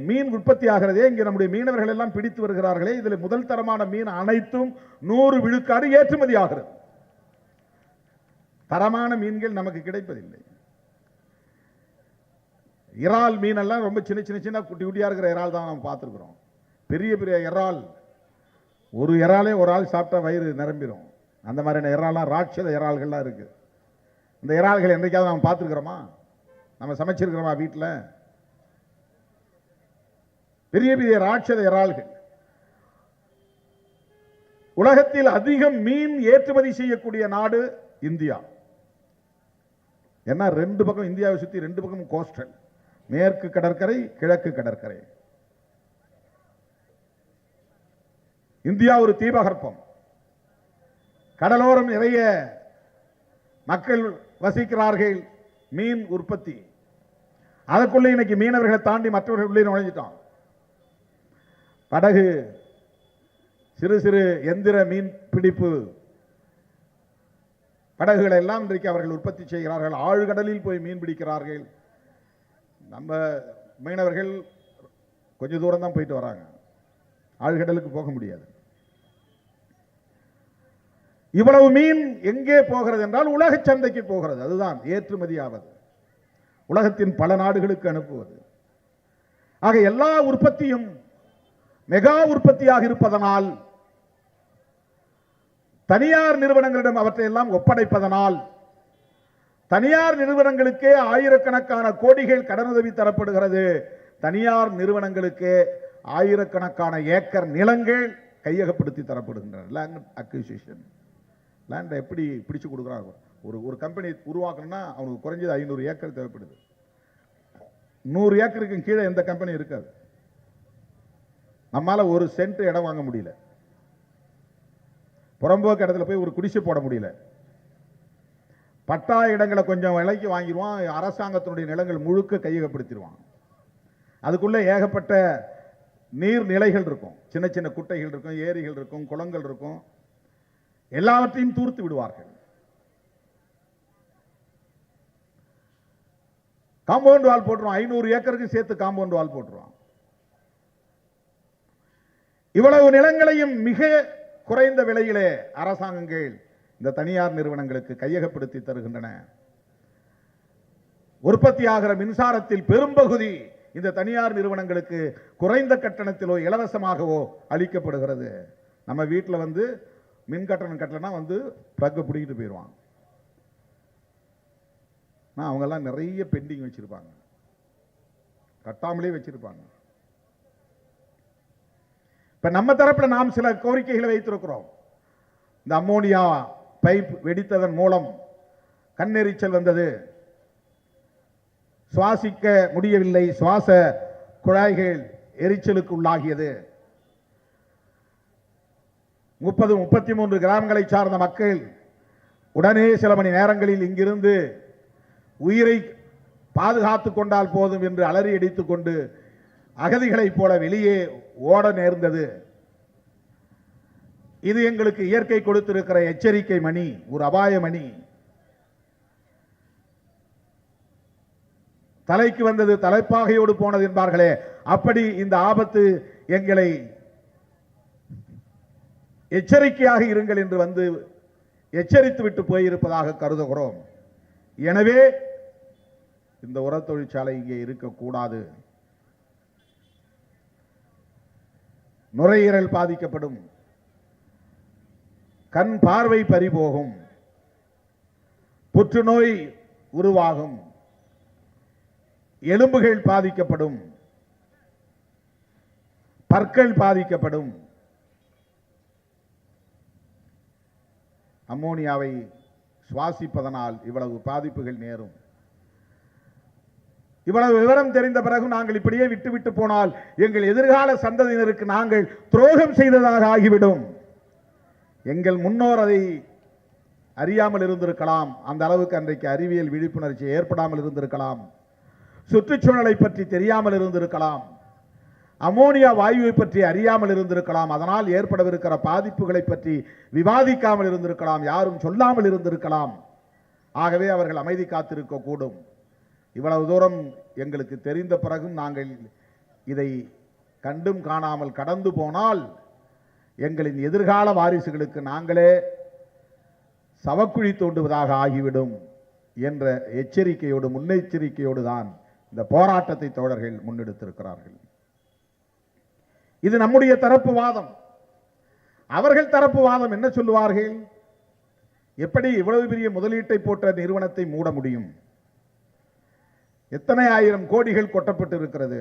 S1: மீன் உற்பத்தி ஆகிறதே இங்கே நம்முடைய மீனவர்கள் எல்லாம் பிடித்து வருகிறார்களே, இதில் முதல் தரமான மீன் அனைத்தும் 100 விழுக்காடு ஏற்றுமதி ஆகிறது. தரமான மீன்கள் நமக்கு கிடைப்பதில்லை. இறால் மீன் எல்லாம் ரொம்ப சின்ன சின்ன சின்ன குட்டி குட்டியா இருக்கிற இறால் தான் நம்ம பார்த்துருக்கிறோம். பெரிய பெரிய இறால், ஒரு இறாலே ஒரு ஆள் சாப்பிட்டா வயிறு நிரம்பிடும். அந்த மாதிரியான இறாலாம், ராட்சத இறால்கள்லாம் இருக்கு. இந்த இறால்கள் என்றைக்காவது நம்ம பார்த்துருக்கிறோமா? நம்ம சமைச்சிருக்கிறோமா வீட்டில்? பெரிய பெரிய ராட்சத இறால்கள். உலகத்தில் அதிகம் மீன் ஏற்றுமதி செய்யக்கூடிய நாடு இந்தியா. ஏன்னா 2 பக்கம் இந்தியாவை சுற்றி 2 பக்கம் கோஸ்டல், மேற்கு கடற்கரை, கிழக்கு கடற்கரை. இந்தியா ஒரு தீபகற்பம், கடலோரம் நிறைய மக்கள் வசிக்கிறார்கள். மீன் உற்பத்தி, அதற்குள்ளே இன்னைக்கு மீனவர்களை தாண்டி மற்றவர்கள் உள்ளே நுழைஞ்சிட்டோம். படகு, சிறு சிறு எந்திர மீன் பிடிப்பு படகுகளை எல்லாம் இன்றைக்கு அவர்கள் உற்பத்தி செய்கிறார்கள். ஆழ்கடலில் போய் மீன் பிடிக்கிறார்கள். நம்ம மீனவர்கள் கொஞ்சம் தூரம் தான் போயிட்டு வராங்க, ஆழ்கடலுக்கு போக முடியாது. இவ்வளவு மீன் எங்கே போகிறது என்றால் உலக சந்தைக்கு போகிறது. அதுதான் ஏற்றுமதி ஆவது, உலகத்தின் பல நாடுகளுக்கு அனுப்புவது. ஆக எல்லா உற்பத்தியும் மெகா உற்பத்தியாக இருப்பதனால், தனியார் நிறுவனங்களிடம் அவற்றை எல்லாம் ஒப்படைப்பதனால், தனியார் நிறுவனங்களுக்கே ஆயிரக்கணக்கான கோடிகள் கடனுதவி தரப்படுகிறது. தனியார் நிறுவனங்களுக்கு ஆயிரக்கணக்கான ஏக்கர் நிலங்கள் கையகப்படுத்தி தரப்படுகின்றன. லேண்ட் அக்விசிஷன், லேண்டை எப்படி பிடிச்சு கொடுக்குறாங்க. ஒரு கம்பெனி உருவாக்கணும்னா அவனுக்கு குறைஞ்சது 500 ஏக்கர் தேவைப்படுது. 100 ஏக்கருக்கு கீழே எந்த கம்பெனி இருக்காது. நம்மால 1 சென்ட் இடம் வாங்க முடியல, புறம்போக்கு இடத்துல போய் ஒரு குடிசை போட முடியல. பட்டா இடங்களை கொஞ்சம் விலைக்கு வாங்கிடுவான், அரசாங்கத்தினுடைய நிலங்கள் முழுக்க கையகப்படுத்திடுவான். அதுக்குள்ள ஏகப்பட்ட நீர்நிலைகள் இருக்கும், சின்ன சின்ன குட்டைகள் இருக்கும், ஏரிகள் இருக்கும், குளங்கள் இருக்கும், எல்லாவற்றையும் தூர்த்து விடுவார்கள். காம்பவுண்ட் வால் போட்டுருவான், 500 ஏக்கருக்கு சேர்த்து காம்பவுண்ட் வால் போட்டுருவான். இவ்வளவு நிலங்களையும் மிக குறைந்த விலையிலே அரசாங்கங்கள் இந்த தனியார் நிறுவனங்களுக்கு கையகப்படுத்தி தருகின்றன. உற்பத்தியாகிற மின்சாரத்தில் பெரும்பகுதி இந்த தனியார் நிறுவனங்களுக்கு குறைந்த கட்டணத்திலோ இலவசமாகவோ அளிக்கப்படுகிறது. நம்ம வீட்டில் வந்து மின் கட்டணம் கட்டலனா வந்து பிளக் பிடிக்கிட்டு போயிடுவாங்க. அவங்கெல்லாம் நிறைய பெண்டிங் வச்சிருப்பாங்க, கட்டாமலே வச்சிருப்பாங்க. இப்ப நம்ம தரப்புல நாம் சில கோரிக்கைகளை வைத்திருக்கிறோம். இந்த அம்மோனியா பைப் வெடித்ததன் மூலம் கண்ணெரிச்சல் வந்தது, சுவாசிக்க முடியவில்லை, சுவாச குழாய்கள் எரிச்சலுக்கு உள்ளாகியது. 30-33 கிராமங்களை சார்ந்த மக்கள் உடனே சில மணி நேரங்களில் இங்கிருந்து உயிரை பாதுகாத்துக் கொண்டால் போதும் என்று அலறி அடித்துக் கொண்டு அகதிகளைப் போல வெளியே ஓட நேர்ந்தது. இது எங்களுக்கு இயற்கை கொடுத்திருக்கிற எச்சரிக்கை மணி, ஒரு அபாய மணி. தலைக்கு வந்தது தலைப்பாகையோடு போனது என்பார்களே, அப்படி இந்த ஆபத்து எங்களை எச்சரிக்கையாக இருங்கள் என்று வந்து எச்சரித்து விட்டு போயிருப்பதாக கருதுகிறோம். எனவே இந்த உர தொழிற்சாலை இங்கே இருக்கக்கூடாது. நுரையீரல் பாதிக்கப்படும், கண் பார்வை பறிபோகும், புற்றுநோய் உருவாகும், எலும்புகள் பாதிக்கப்படும், பற்கள் பாதிக்கப்படும். அம்மோனியாவை சுவாசிப்பதனால் இவ்வளவு பாதிப்புகள் நேரும். இவ்வளவு விவரம் தெரிந்த பிறகு நாங்கள் இப்படியே விட்டுவிட்டு போனால் எங்கள் எதிர்கால சந்ததியினருக்கு நாங்கள் துரோகம் செய்ததாக ஆகிவிடும். எங்கள் முன்னோர் அதை அறியாமல் இருந்திருக்கலாம். அந்த அளவுக்கு அன்றைக்கு அறிவியல் விழிப்புணர்ச்சி ஏற்படாமல் இருந்திருக்கலாம். சுற்றுச்சூழலை பற்றி தெரியாமல் இருந்திருக்கலாம். அமோனியா வாயுவை பற்றி அறியாமல் இருந்திருக்கலாம். அதனால் ஏற்படவிருக்கிற பாதிப்புகளை பற்றி விவாதிக்காமல் இருந்திருக்கலாம். யாரும் சொல்லாமல் இருந்திருக்கலாம். ஆகவே அவர்கள் அமைதி காத்திருக்க கூடும். இவ்வளவு தூரம் எங்களுக்கு தெரிந்த பிறகும் நாங்கள் இதை கண்டும் காணாமல் கடந்து போனால் எங்களின் எதிர்கால வாரிசுகளுக்கு நாங்களே சவக்குழி தோண்டுவதாக ஆகிவிடும் என்ற எச்சரிக்கையோடு, முன்னெச்சரிக்கையோடு தான் இந்த போராட்டத்தை தோழர்கள் முன்னெடுத்திருக்கிறார்கள். இது நம்முடைய தரப்பு வாதம். அவர்கள் தரப்பு வாதம் என்ன சொல்லுவார்கள்? எப்படி இவ்வளவு பெரிய முதலீட்டை போட்ட நிறுவனத்தை மூட முடியும்? எத்தனை ஆயிரம் கோடிகள் கொட்டப்பட்டு இருக்கிறது.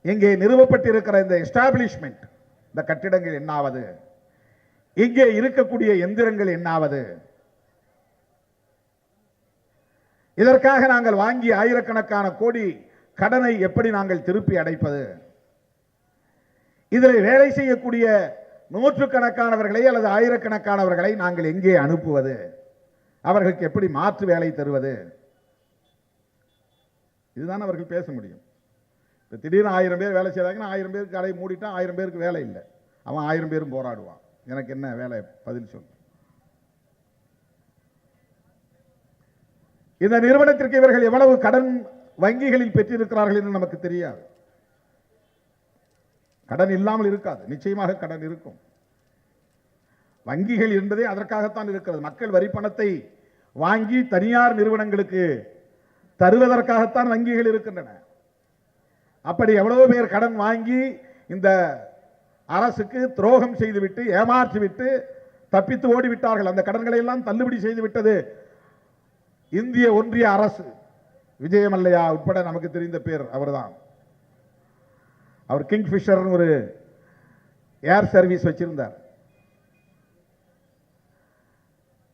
S1: இங்கே நிறுவப்பட்டிருக்கிற இந்த எஸ்டாபிளிஷ்மெண்ட், இந்த கட்டிடங்கள் என்னாவது? இங்கே இருக்கக்கூடிய எந்திரங்கள் என்னாவது? இதற்காக நாங்கள் வாங்கிய ஆயிரக்கணக்கான கோடி கடனை எப்படி நாங்கள் திருப்பி அடைப்பது? இதில் வேலை செய்யக்கூடிய நூற்றுக்கணக்கானவர்களை அல்லது ஆயிரக்கணக்கானவர்களை நாங்கள் எங்கே அனுப்புவது? அவர்களுக்கு எப்படி மாற்று வேலை தருவது? இதுதான் அவர்கள் பேச முடியும். இப்போ திடீர்னு 1000 பேர் வேலை செய்கிறாங்கன்னா 1000 பேருக்கு கடை மூடிட்டா 1000 பேருக்கு வேலை இல்லை. அவன் 1000 பேரும் போராடுவான். எனக்கு என்ன வேலை? பதில் சொல். இந்த நிறுவனத்திற்கு இவர்கள் எவ்வளவு கடன் வங்கிகளில் பெற்றிருக்கிறார்கள் என்று நமக்கு தெரியாது. கடன் இல்லாமல் இருக்காது, நிச்சயமாக கடன் இருக்கும். வங்கிகள் என்பதே அதற்காகத்தான் இருக்கிறது. மக்கள் வரி பணத்தை வாங்கி தனியார் நிறுவனங்களுக்கு தருவதற்காகத்தான் வங்கிகள் இருக்கின்றன. அப்படி எவ்வளவு பேர் கடன் வாங்கி இந்த அரசுக்கு துரோகம் செய்துவிட்டு, ஏமாற்றிவிட்டு தப்பித்து ஓடிவிட்டார்கள். அந்த கடன்களை எல்லாம் தள்ளுபடி செய்துவிட்டது இந்திய ஒன்றிய அரசு. விஜயமல்லையா உட்பட நமக்கு தெரிந்த பேர் அவர்தான். அவர் கிங்ஃபிஷர் ஒரு ஏர் சர்வீஸ் வச்சிருந்தார்.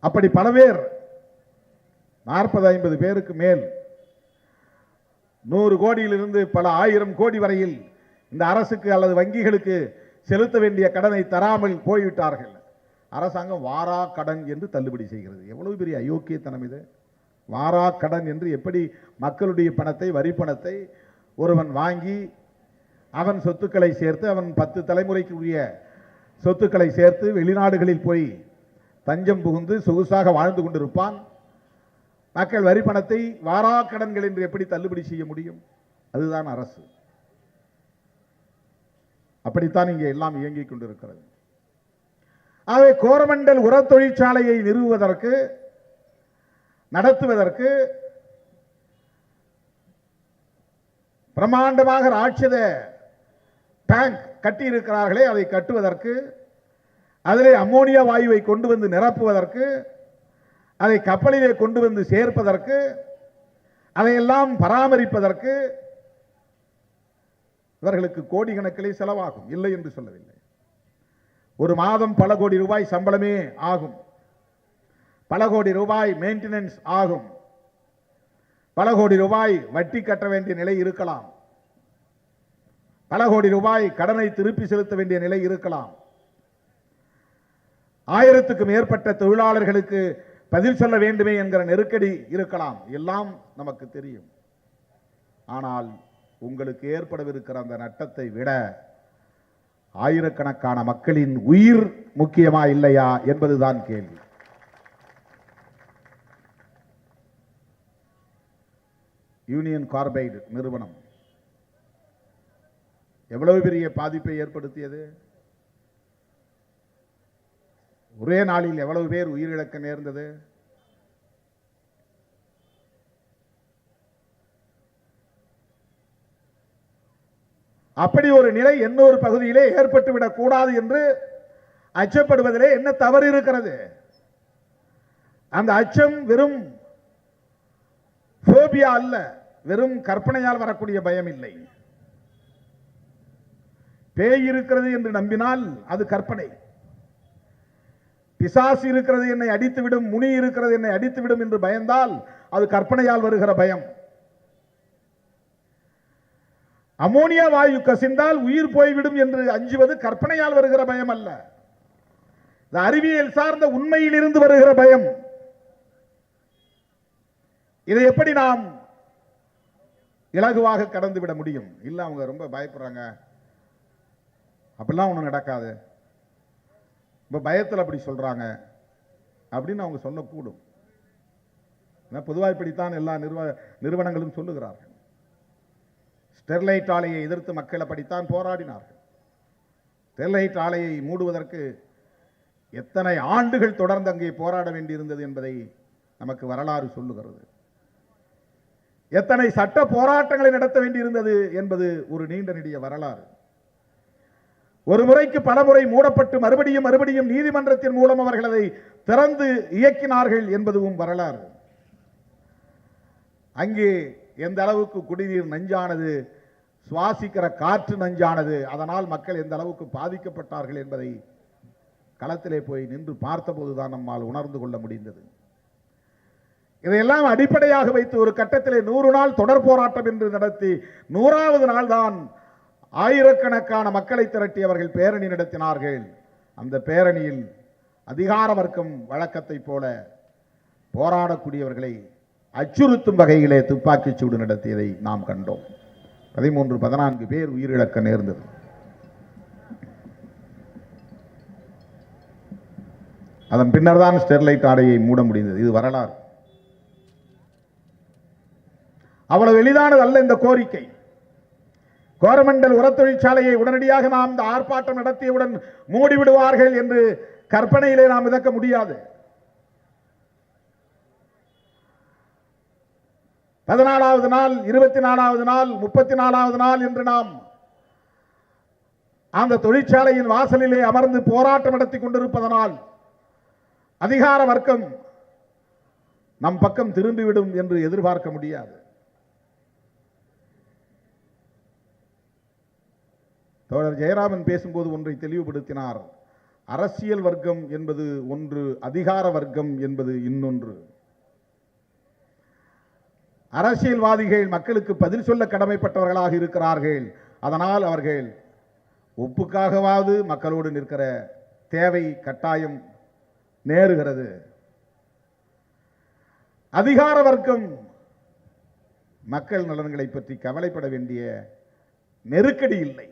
S1: அப்படி பல பேர் 40-50 பேருக்கு மேல் 100 கோடியிலிருந்து பல 1000 கோடி வரையில் இந்த அரசுக்கு அல்லது வங்கிகளுக்கு செலுத்த வேண்டிய கடனை தராமல் போய்விட்டார்கள். அரசாங்கம் வாரா கடன் என்று தள்ளுபடி செய்கிறது. எவ்வளவு பெரிய அயோக்கியத்தனம் இது! வாரா கடன் என்று எப்படி மக்களுடைய பணத்தை, வரி பணத்தை ஒருவன் வாங்கி அவன் சொத்துக்களை சேர்த்து, அவன் 10 தலைமுறைக்கு உரிய சொத்துக்களை சேர்த்து வெளிநாடுகளில் போய் தஞ்சம் புகுந்து சொகுசாக வாழ்ந்து கொண்டிருப்பான். மக்கள் வரி பணத்தை வாரா கடன்கள் என்று எப்படி தள்ளுபடி செய்ய முடியும்? அதுதான் அரசு. அப்படித்தான் இங்கே எல்லாம் இயங்கிக் கொண்டிருக்கிறது. ஆகவே கோரமண்டல் உர தொழிற்சாலையை நிறுவுவதற்கு, நடத்துவதற்கு பிரமாண்டமாக ராட்சத டேங்க் கட்டி இருக்கிறார்களே, அதை கட்டுவதற்கு, அதிலே அம்மோனியா வாயுவை கொண்டு வந்து நிரப்புவதற்கு, அதை கப்பலிலே கொண்டு வந்து சேர்ப்பதற்கு, அதையெல்லாம் பராமரிப்பதற்கு இவர்களுக்கு கோடிக்கணக்கிலே செலவாகும். இல்லை என்று சொல்லவில்லை. ஒரு மாதம் பல கோடி ரூபாய் சம்பளமே ஆகும். பல கோடி ரூபாய் மெயின்டெனன்ஸ் ஆகும். பல கோடி ரூபாய் வட்டி கட்ட வேண்டிய நிலை இருக்கலாம். பல கோடி ரூபாய் கடனை திருப்பி செலுத்த வேண்டிய நிலை இருக்கலாம். 1000க்கும் மேற்பட்ட தொழிலாளர்களுக்கு பதில் சொல்ல வேண்டுமே என்கிற நெருக்கடி இருக்கலாம். எல்லாம் நமக்கு தெரியும். ஆனால் உங்களுக்கு ஏற்படவிருக்கிற அந்த நட்டத்தை விட ஆயிரக்கணக்கான மக்களின் உயிர் முக்கியமா இல்லையா என்பதுதான் கேள்வி. யூனியன் கார்பைடு நிறுவனம் எவ்வளவு பெரிய பாதிப்பை ஏற்படுத்தியது? ஒரே நாளில் எவ்வளவு பேர் உயிரிழக்க நேர்ந்தது? அப்படி ஒரு நிலை இன்னொரு பகுதியிலே ஏற்பட்டுவிடக் கூடாது என்று அச்சப்படுவதிலே என்ன தவறு இருக்கிறது? அந்த அச்சம் வெறும் போபியா அல்ல, வெறும் கற்பனையால் வரக்கூடிய பயம் இல்லை. பேய் இருக்கிறது என்று நம்பினால் அது கற்பனை. பிசாசு இருக்கிறது என்னை அடித்துவிடும், முனி இருக்கிறது என்னை அடித்துவிடும் என்று பயந்தால் அது கற்பனையால் வருகிற பயம். அமோனியா வாயு கசிந்தால் உயிர் போய்விடும் என்று அஞ்சுவது கற்பனையால் வருகிற பயம் அல்ல, அறிவியல் சார்ந்த உண்மையில் இருந்து வருகிற பயம். இதை எப்படி நாம் இலகுவாக கடந்து விட முடியும்? இல்ல அவங்க ரொம்ப பயப்படுறாங்க, அப்படிலாம் ஒன்றும் நடக்காது, இப்போ பயத்தில் அப்படி சொல்றாங்க அப்படின்னு அவங்க சொல்லக்கூடும். பொதுவாக இப்படித்தான் எல்லா நிறுவனங்களும் சொல்லுகிறார்கள். ஸ்டெர்லைட் ஆலையை எதிர்த்து மக்கள் அப்படித்தான் போராடினார்கள். ஸ்டெர்லைட் ஆலையை மூடுவதற்கு எத்தனை ஆண்டுகள் தொடர்ந்து அங்கே போராட வேண்டியிருந்தது என்பதை நமக்கு வரலாறு சொல்லுகிறது. எத்தனை சட்ட போராட்டங்களை நடத்த வேண்டியிருந்தது என்பது ஒரு நீண்ட நெடிய வரலாறு. ஒரு முறைக்கு பல முறை மூடப்பட்டு மறுபடியும் நீதிமன்றத்தின் மூலம் அவர்கள் அதை திறந்து இயக்கினார்கள் என்பதும் வரலாறு. அங்கே எந்த அளவுக்கு குடிநீர் நஞ்சானது, சுவாசிக்கிற காற்று நஞ்சானது, அதனால் மக்கள் எந்த அளவுக்கு பாதிக்கப்பட்டார்கள் என்பதை களத்திலே போய் நின்று பார்த்தபோதுதான் நம்மால் உணர்ந்து கொள்ள முடிந்தது. இதையெல்லாம் அடிப்படையாக வைத்து ஒரு கட்டத்திலே 100 நாள் தொடர் போராட்டம் என்று நடத்தி 100வது நாள் தான் ஆயிரக்கணக்கான மக்களை திரட்டி அவர்கள் பேரணி நடத்தினார்கள். அந்த பேரணியில் அதிகார வர்க்கம் வழக்கத்தை போல போராடக்கூடியவர்களை அச்சுறுத்தும் வகையிலே துப்பாக்கிச் சூடு நடத்தியதை நாம் கண்டோம். 13-14 பேர் உயிரிழக்க நேர்ந்தது. அதன் பின்னர் தான் ஸ்டெர்லைட் ஆலையை மூட முடிந்தது. இது வரலாறு. அவ்வளவு எளிதானது அல்ல இந்த கோரிக்கை. கோரமண்டல் உர தொழிற்சாலையை உடனடியாக நாம் இந்த ஆர்ப்பாட்டம் நடத்தியவுடன் மூடிவிடுவார்கள் என்று கற்பனையிலே நாம் மிதக்க முடியாது. 14வது நாள், 24வது நாள், 34வது நாள் என்று நாம் அந்த தொழிற்சாலையின் வாசலிலே அமர்ந்து போராட்டம் நடத்தி கொண்டிருப்பதனால் அதிகார வர்க்கம் நம் பக்கம் திரும்பிவிடும் என்று எதிர்பார்க்க முடியாது. தோழர் ஜெயராமன் பேசும்போது ஒன்றை தெளிவுபடுத்தினார். அரசியல் வர்க்கம் என்பது ஒன்று, அதிகார வர்க்கம் என்பது இன்னொன்று. அரசியல்வாதிகள் மக்களுக்கு பதில் சொல்ல கடமைப்பட்டவர்களாக இருக்கிறார்கள். அதனால் அவர்கள் ஒப்புக்காகவாவது மக்களோடு நிற்கிற தேவை கட்டாயம் நேருகிறது. அதிகார வர்க்கம் மக்கள் நலன்களை பற்றி கவலைப்பட வேண்டிய நெருக்கடி இல்லை.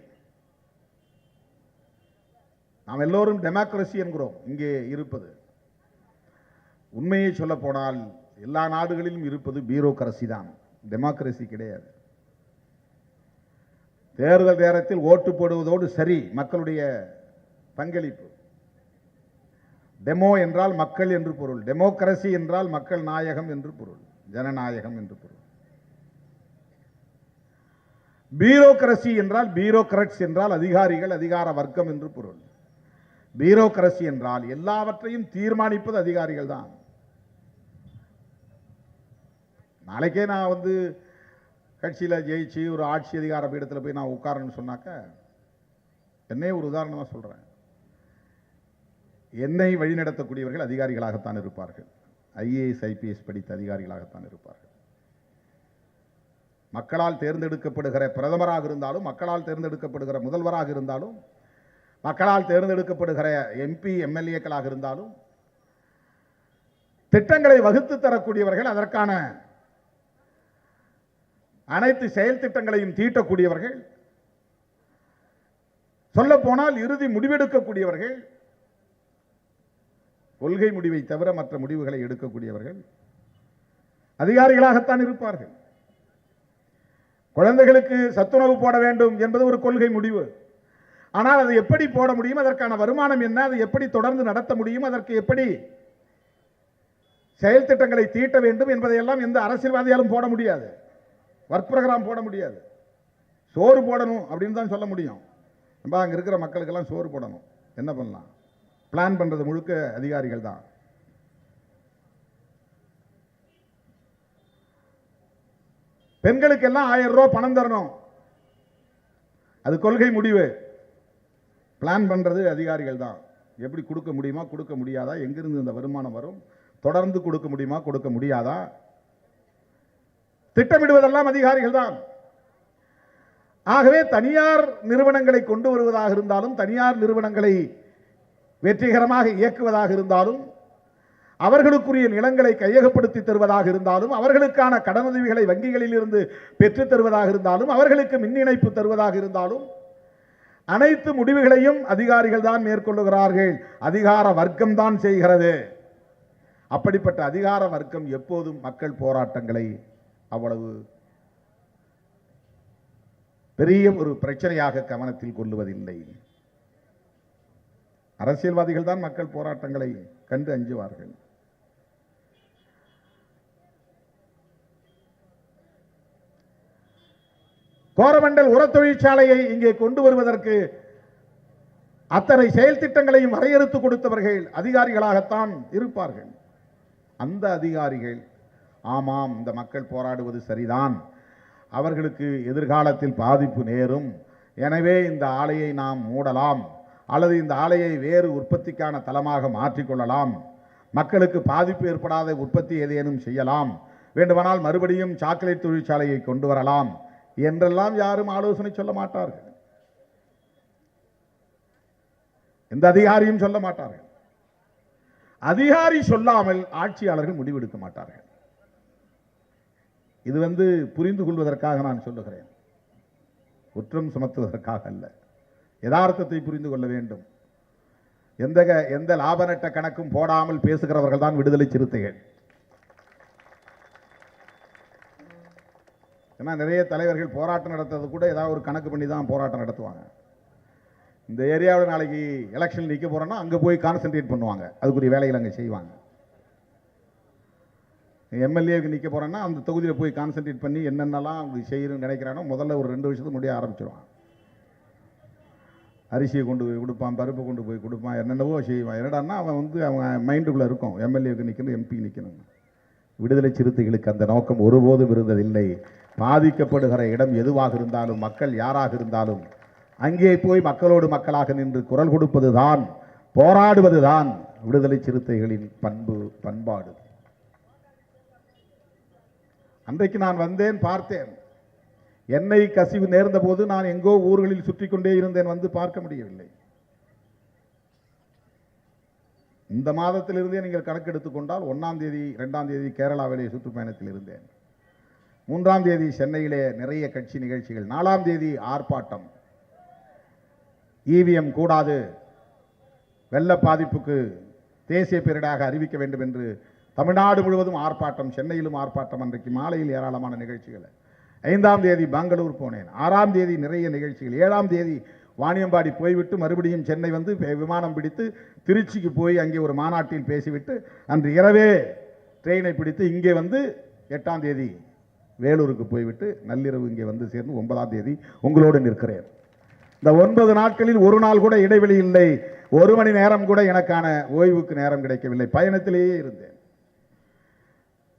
S1: நாம் எல்லோரும் டெமோக்ரசி என்கிறோம். இங்கே இருப்பது, உண்மையை சொல்ல போனால் எல்லா நாடுகளிலும் இருப்பது பியூரோக்ரசி தான், டெமோக்ரசி கிடையாது. தேர்தல் நேரத்தில் ஓட்டு போடுவதோடு சரி மக்களுடைய பங்களிப்பு. டெமோ என்றால் மக்கள் என்று பொருள், டெமோக்ரசி என்றால் மக்கள் நாயகம் என்று பொருள், ஜனநாயகம் என்று பொருள். பியூரோக்ரசி என்றால், பியூரோக்ராட்ஸ் என்றால் அதிகாரிகள், அதிகார வர்க்கம் என்று பொருள். பியூரோக்ரசி என்றால் எல்லாவற்றையும் தீர்மானிப்பது அதிகாரிகள் தான். நாளைக்கே நான் கட்சியில் ஜெயிச்சு ஒரு ஆட்சி அதிகார பீடத்தில் போய் நான் உட்காரன்னு சொன்னாக்க, என்னை ஒரு உதாரணமாக சொல்கிறேன், என்னை வழிநடத்தக்கூடியவர்கள் அதிகாரிகளாகத்தான் இருப்பார்கள். ஐஏஎஸ் ஐபிஎஸ் படித்த அதிகாரிகளாகத்தான் இருப்பார்கள். மக்களால் தேர்ந்தெடுக்கப்படுகிற பிரதமராக இருந்தாலும், மக்களால் தேர்ந்தெடுக்கப்படுகிற முதல்வராக இருந்தாலும், மக்களால் தேர்ந்தெடுக்கப்படுகிற எம்பி எம்எல்ஏக்களாக இருந்தாலும் திட்டங்களை வகுத்து தரக்கூடியவர்கள், அதற்கான அனைத்து செயல் திட்டங்களையும் தீட்டக்கூடியவர்கள், சொல்ல போனால் இறுதி முடிவெடுக்கக்கூடியவர்கள், கொள்கை முடிவை தவிர மற்ற முடிவுகளை எடுக்கக்கூடியவர்கள் அதிகாரிகளாகத்தான் இருப்பார்கள். குழந்தைகளுக்கு சத்துணவு போட வேண்டும் என்பது ஒரு கொள்கை முடிவு. ஆனால் அதை எப்படி போட முடியும், அதற்கான வருமானம் என்ன, அதை எப்படி தொடர்ந்து நடத்த முடியும், அதற்கு எப்படி செயல் திட்டங்களை தீட்ட வேண்டும் என்பதையெல்லாம் எந்த அரசியல்வாதியாலும் போட முடியாது. ஒர்க் ப்ரோக்ராம் போட முடியாது. சோறு போடணும் அப்படின்னு தான் சொல்ல முடியும். நம்ம அங்கே இருக்கிற மக்களுக்கெல்லாம் சோறு போடணும், என்ன பண்ணலாம்? பிளான் பண்றது முழுக்க அதிகாரிகள் தான். பெண்களுக்கெல்லாம் 1000 ரூபாய் பணம் தரணும், அது கொள்கை முடிவு. பிளான் பண்றது அதிகாரிகள் தான். எப்படி கொடுக்க முடியுமா, கொடுக்க முடியாதா, எங்கிருந்து இந்த வருமானம் வரும், தொடர்ந்து கொடுக்க முடியுமா, கொடுக்க முடியாதா, திட்டமிடுவதெல்லாம் அதிகாரிகள் தான். ஆகவே தனியார் நிறுவனங்களை கொண்டு வருவதாக இருந்தாலும், தனியார் நிறுவனங்களை வெற்றிகரமாக இயக்குவதாக இருந்தாலும், அவர்களுக்குரிய நிலங்களை கையகப்படுத்தி தருவதாக இருந்தாலும், அவர்களுக்கான கடனுதவிகளை வங்கிகளில் இருந்து பெற்றுத் தருவதாக இருந்தாலும், அவர்களுக்கு மின் இணைப்பு தருவதாக இருந்தாலும், அனைத்து முடிவுகளையும் அதிகாரிகள் தான் மேற்கொள்ளுகிறார்கள். அதிகார வர்க்கம் தான் செய்கிறது. அப்படிப்பட்ட அதிகார வர்க்கம் எப்போதும் மக்கள் போராட்டங்களை அவ்வளவு பெரிய ஒரு பிரச்சனையாக கவனத்தில் கொள்ளுவதில்லை. அரசியல்வாதிகள் தான் மக்கள் போராட்டங்களை கண்டு அஞ்சுவார்கள். கோரமண்டல் உர தொழிற்சாலையை இங்கே கொண்டு வருவதற்கு அத்தனை செயல் திட்டங்களையும் வரையறுத்து கொடுத்தவர்கள் அதிகாரிகளாகத்தான் இருப்பார்கள். அந்த அதிகாரிகள் ஆமாம், இந்த மக்கள் போராடுவது சரிதான், அவர்களுக்கு எதிர்காலத்தில் பாதிப்பு நேரும், எனவே இந்த ஆலையை நாம் மூடலாம் அல்லது இந்த ஆலையை வேறு உற்பத்திக்கான தளமாக மாற்றிக்கொள்ளலாம், மக்களுக்கு பாதிப்பு ஏற்படாத உற்பத்தி ஏதேனும் செய்யலாம், வேண்டுமானால் மறுபடியும் சாக்லேட் தொழிற்சாலையை கொண்டு வரலாம் என்றெல்லாம் யாரும் ஆலோசனை சொல்ல மாட்டார்கள். எந்த அதிகாரியும் சொல்ல மாட்டார்கள். அதிகாரி சொல்லாமல் ஆட்சியாளர்கள் முடிவெடுக்க மாட்டார்கள். இது புரிந்து கொள்வதற்காக நான் சொல்லுகிறேன், குற்றம் சுமத்துவதற்காக அல்ல. யதார்த்தத்தை புரிந்து கொள்ள வேண்டும். எந்த லாப நட்ட கணக்கும் போடாமல் பேசுகிறவர்கள் தான் விடுதலை சிறுத்தைகள். ஏன்னா நிறைய தலைவர்கள் போராட்டம் நடத்துறது கூட ஏதாவது ஒரு கணக்கு பண்ணி தான் போராட்டம் நடத்துவாங்க. இந்த ஏரியாவில் நாளைக்கு எலெக்ஷன் நிற்க போறோம்னா அங்கே போய் கான்சென்ட்ரேட் பண்ணுவாங்க, அதுக்குரிய வேலைகள் அங்கே செய்வாங்க. எம்எல்ஏவுக்கு நிற்க போறேன்னா அந்த தொகுதியில் போய் கான்சென்ட்ரேட் பண்ணி என்னென்னலாம் அவங்க செய்யணும்னு நினைக்கிறானோ முதல்ல ஒரு 2 வருஷத்துக்கு முடிய ஆரம்பிச்சிருவான். அரிசியை கொண்டு போய் கொடுப்பான், பருப்பை கொண்டு போய் கொடுப்பான், என்னென்னவோ செய்வான். என்னடான்னா அவன் அவன் மைண்டுக்குள்ளே இருக்கும், எம்எல்ஏவுக்கு நிற்கணும், எம்பி நிற்கணும். விடுதலை சிறுத்தைகளுக்கு அந்த நோக்கம் ஒருபோதும் இருந்ததில்லை. பாதிக்கப்படுகிற இடம் எதுவாக இருந்தாலும், மக்கள் யாராக இருந்தாலும், அங்கே போய் மக்களோடு மக்களாக நின்று குரல் கொடுப்பதுதான், போராடுவதுதான் விடுதலை சிறுத்தைகளின் பண்பாடு. அன்றைக்கு நான் வந்தேன், பார்த்தேன். எண்ணெய் கசிவு நேர்ந்த போது நான் எங்கோ ஊர்களில் சுற்றி கொண்டே இருந்தேன், வந்து பார்க்க முடியவில்லை. இந்த மாதத்திலிருந்தே நீங்கள் கணக்கெடுத்துக் கொண்டால் 1ஆம் தேதி 2ஆம் தேதி கேரளாவிலே சுற்றுப்பயணத்தில் இருந்தேன். 3ஆம் தேதி சென்னையிலே நிறைய கட்சி நிகழ்ச்சிகள். 4ஆம் தேதி ஆர்ப்பாட்டம். EVM கூடாது, வெள்ள பாதிப்புக்கு தேசிய பேரிடாக அறிவிக்க வேண்டும் என்று தமிழ்நாடு முழுவதும் ஆர்ப்பாட்டம், சென்னையிலும் ஆர்ப்பாட்டம். அன்றைக்கு மாலையில் ஏராளமான நிகழ்ச்சிகள். 5ஆம் தேதி பெங்களூர் போனேன். 6ஆம் தேதி நிறைய நிகழ்ச்சிகள். 7ஆம் தேதி வாணியம்பாடி போய்விட்டு மறுபடியும் சென்னை வந்து விமானம் பிடித்து திருச்சிக்கு போய் அங்கே ஒரு மாநாட்டில் பேசிவிட்டு அன்று இரவே ட்ரெயினை பிடித்து இங்கே வந்து 8ஆம் தேதி வேலூருக்கு போய்விட்டு நள்ளிரவு இங்கே வந்து சேர்ந்து 9ஆம் தேதி உங்களோடு நிற்கிறேன். இந்த 9 நாட்களில் ஒரு நாள் கூட இடைவெளி இல்லை. 1 மணி நேரம் கூட எனக்கான ஓய்வுக்கு நேரம் கிடைக்கவில்லை. பயணத்திலேயே இருந்தேன்.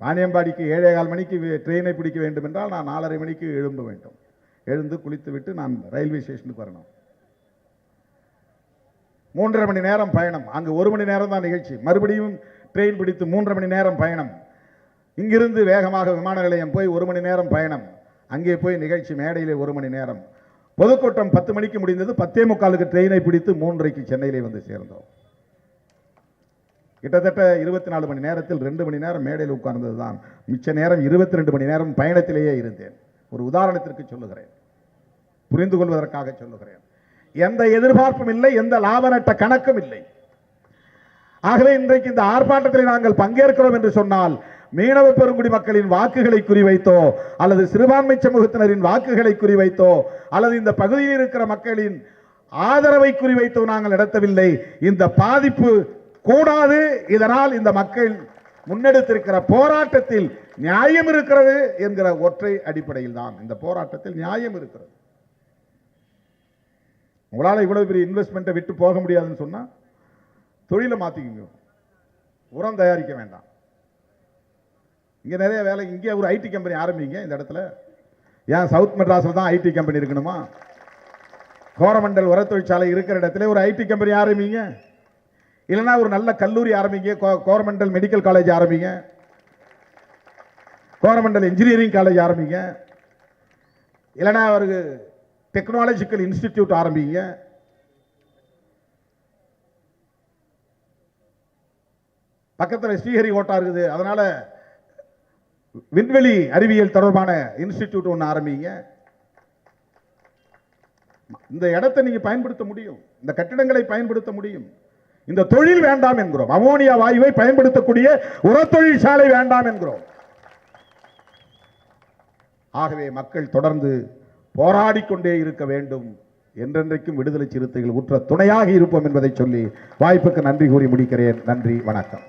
S1: வாணியம்பாடிக்கு 7:15 மணிக்கு ட்ரெயினை பிடிக்க வேண்டும் என்றால் நான் 4:30 மணிக்கு எழும்ப வேண்டும். எழுந்து குளித்து விட்டு நான் ரயில்வே ஸ்டேஷனுக்கு வரணும். 3:30 மணி நேரம் பயணம். அங்கு 1 மணி நேரம் தான் நிகழ்ச்சி. மறுபடியும் ட்ரெயின் பிடித்து 3:30 மணி நேரம் பயணம். இங்கிருந்து வேகமாக விமான நிலையம் போய் 1 மணி நேரம் பயணம். அங்கே போய் நிகழ்ச்சி மேடையிலே 1 மணி நேரம். பொதுக்கூட்டம் 10 மணிக்கு முடிந்தது. 10:45க்கு ட்ரெயினை பிடித்து 3:30க்கு சென்னையிலே வந்து சேர்ந்தோம். கிட்டத்தட்ட 24 மணி நேரத்தில் 2 மணி நேரம் மேடையில் உட்கார்ந்தது தான். மிச்ச நேரம் 22 மணி நேரம் பயணத்திலேயே இருந்தேன். ஒரு உதாரணத்திற்கு சொல்லுகிறேன், புரிந்து கொள்வதற்காக சொல்லுகிறேன். எந்த எதிர்பார்ப்பும் இல்லை, எந்த லாப நட்ட கணக்கும் இல்லை. ஆகவே இன்றைக்கு இந்த ஆர்ப்பாட்டத்தில் நாங்கள் பங்கேற்கிறோம் என்று சொன்னால் மீனவ பெருங்குடி மக்களின் வாக்குகளை குறிவைத்தோ அல்லது சிறுபான்மை சமூகத்தினரின் வாக்குகளை குறிவைத்தோ அல்லது இந்த பகுதியில் இருக்கிற மக்களின் ஆதரவை குறிவைத்தோ நாங்கள் நடத்தவில்லை. இந்த பாதிப்பு கூடாது, இதனால் இந்த மக்கள் முன்னெடுத்திருக்கிற போராட்டத்தில் நியாயம் இருக்கிறது என்கிற ஒற்றை அடிப்படையில் தான் இந்த போராட்டத்தில் நியாயம் இருக்கிறது. உங்களால் இவ்வளவு பெரிய இன்வெஸ்ட்மெண்ட்டை விட்டு போக முடியாதுன்னு சொன்னா தொழிலை மாத்திக்கங்க, உரம் தயாரிக்க வேண்டாம். இங்க நிறைய வேலை, இங்கே ஒரு ஐடி கம்பெனி ஆரம்பிங்க. இந்த இடத்துல ஏன் சவுத் மெட்ராஸில் தான் ஐடி கம்பெனி இருக்கணுமா? கோரமண்டல் உர தொழிற்சாலை இருக்கிற இடத்துல ஒரு ஐடி கம்பெனி ஆரம்பிங்க. இல்லைன்னா ஒரு நல்ல கல்லூரி ஆரம்பிங்க, கோரமண்டல் மெடிக்கல் காலேஜ் ஆரம்பிங்க, கோரமண்டல் இன்ஜினியரிங் காலேஜ் ஆரம்பிங்க, இல்லைன்னா ஒரு டெக்னாலஜிக்கல் இன்ஸ்டிடியூட் ஆரம்பிங்க. பக்கத்தில் ஸ்ரீஹரிகோட்டா இருக்குது, அதனால விண்வெளி அறிவியல் தொடர்பான இன்ஸ்டிடியூட் ஒன்று ஆரம்பிங்க. இந்த இடத்தை நீங்க பயன்படுத்த முடியும், இந்த கட்டிடங்களை பயன்படுத்த முடியும். இந்த தொழில் வேண்டாம் என்கிறோம், அமோனியா வாயுவை பயன்படுத்தக்கூடிய உர தொழிற்சாலை வேண்டாம் என்கிறோம். ஆகவே மக்கள் தொடர்ந்து போராடிக்கொண்டே இருக்க வேண்டும். என்றென்றைக்கும் விடுதலை சிறுத்தைகள் உற்ற துணையாக இருப்போம் என்பதை சொல்லி வாய்ப்புக்கு நன்றி கூறி முடிக்கிறேன். நன்றி, வணக்கம்.